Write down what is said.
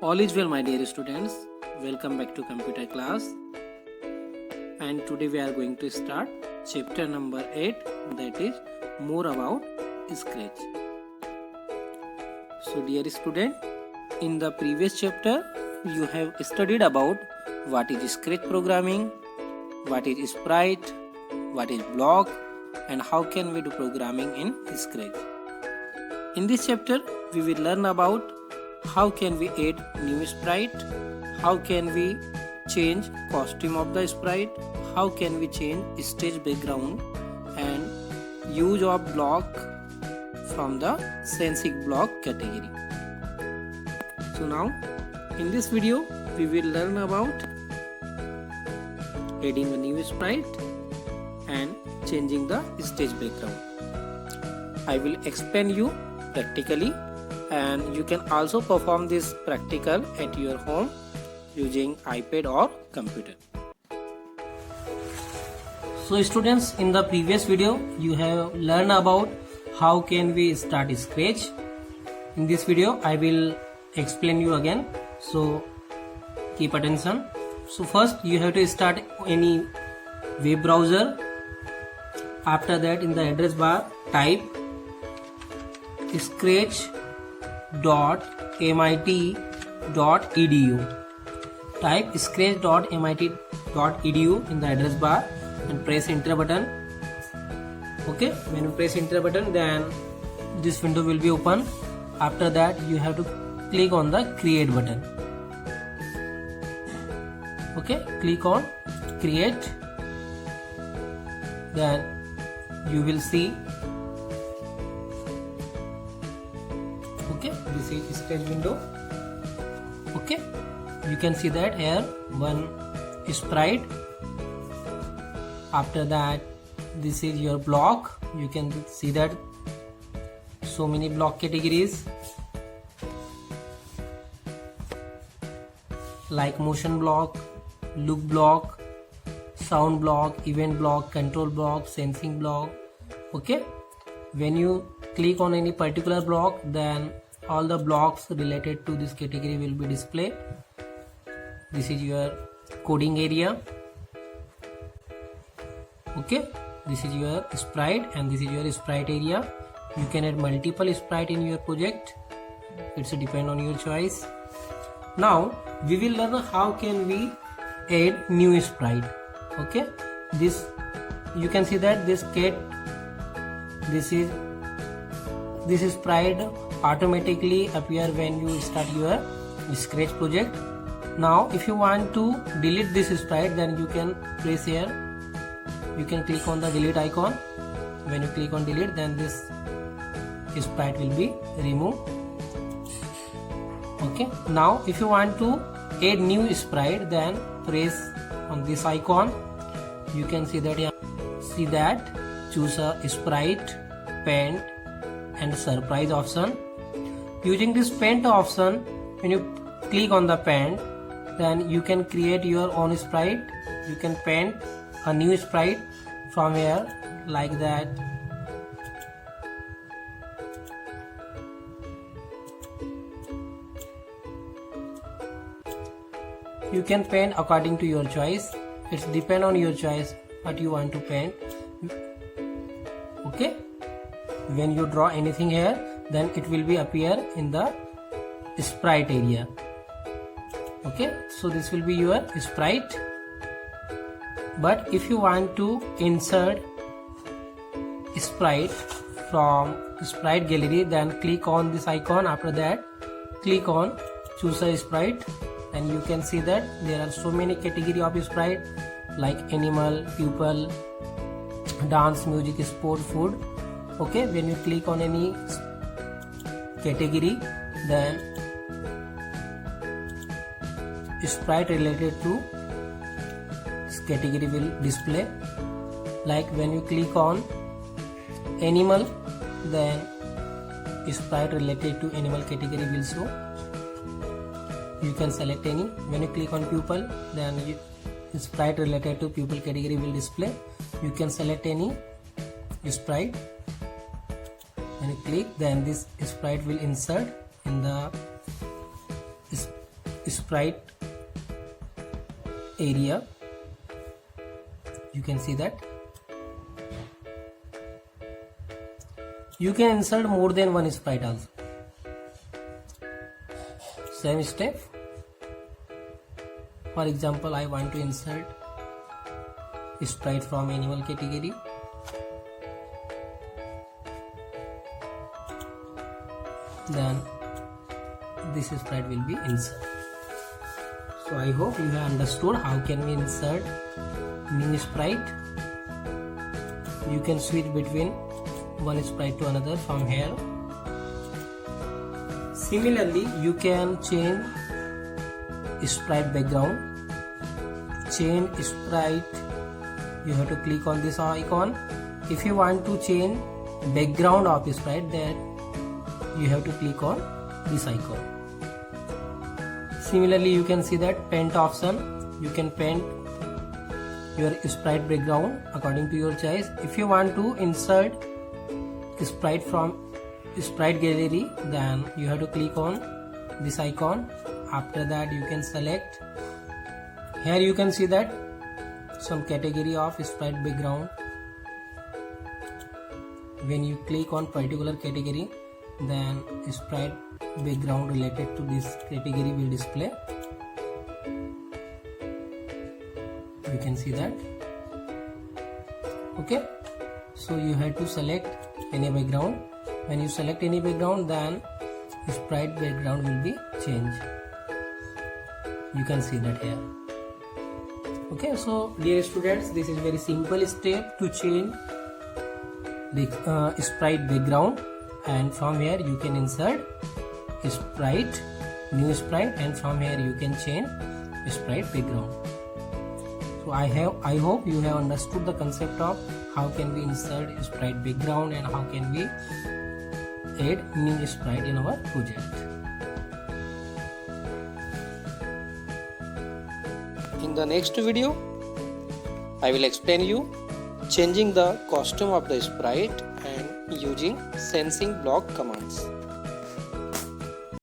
All is well, my dear students. Welcome back to computer class. And today we are going to start chapter number 8, that is more about Scratch. So dear student, in the previous chapter you have studied about what is Scratch programming, what is sprite, what is block, and how can we do programming in Scratch. In this chapter we will learn about how can we add new sprite, how can we change costume of the sprite, how can we change stage background, and use of block from the Sensic block category. So now in this video we will learn about adding a new sprite and changing the stage background. I will explain you practically, and you can also perform this practical at your home using iPad or computer. So students, in the previous video you have learned about how can we start Scratch. In this video I will explain you again, so keep attention. So first you have to start any web browser. After that, in the address bar type scratch.mit.edu. Type scratch.mit.edu in the address bar and press enter button. Okay, when you press enter button, then this window will be open. After that you have to click on the create button. Okay, click on create, then you will see, okay, this is Scratch window. Okay, you can see that here one sprite. After that, this is your block. You can see that so many block categories like motion block, look block, sound block, event block, control block, sensing block. Okay, when you click on any particular block, then all the blocks related to this category will be displayed. This is your coding area. Okay, this is your sprite and this is your sprite area. You can add multiple sprite in your project. It's depend on your choice. Now we will learn how can we add new sprite. Okay, this you can see that this cat, this sprite automatically appear when you start your Scratch project. Now if you want to delete this sprite, then you can press here, you can click on the delete icon. When you click on delete, then this sprite will be removed. Okay, now if you want to add new sprite, then press on this icon. You can see that choose a sprite, paint and surprise option. Using this paint option, when you click on the paint, then you can create your own sprite. You can paint a new sprite from here like that. You can paint according to your choice. It's depend on your choice what you want to paint. Okay, when you draw anything here, then it will be appear in the sprite area. Okay, so this will be your sprite. But if you want to insert sprite from sprite gallery, then click on this icon. After that, click on choose a sprite, and you can see that there are so many category of sprite like animal, people, dance, music, sport, food. Okay, when you click on any category, then sprite related to this category will display. Like when you click on animal, then sprite related to animal category will show. You can select any. When you click on pupil, then sprite related to pupil category will display. You can select any sprite. When you click, then this sprite will insert in the sprite area. You can see that you can insert more than one sprite also. Same step. For example, I want to insert sprite from animal category. Then this sprite will be inserted. So I hope you have understood how can we insert new sprite. You can switch between one sprite to another from here. Similarly, you can change sprite background. Change sprite, you have to click on this icon. If you want to change background of sprite, then you have to click on this icon. Similarly, you can see that paint option. You can paint your sprite background according to your choice. If you want to insert sprite from sprite gallery, then you have to click on this icon. After that, you can select. Here you can see that some category of sprite background. When you click on particular category, then sprite background related to this category will display. You can see that. Okay, so you have to select any background. When you select any background, then sprite background will be changed. You can see that here. Okay, so dear students, this is very simple step to change the sprite background, and from here you can insert sprite, new sprite, and from here you can change sprite background. So I hope you have understood the concept of how can we insert sprite background and how can we add new sprite in our project. In the next video, I will explain you changing the costume of the sprite and using sensing block commands.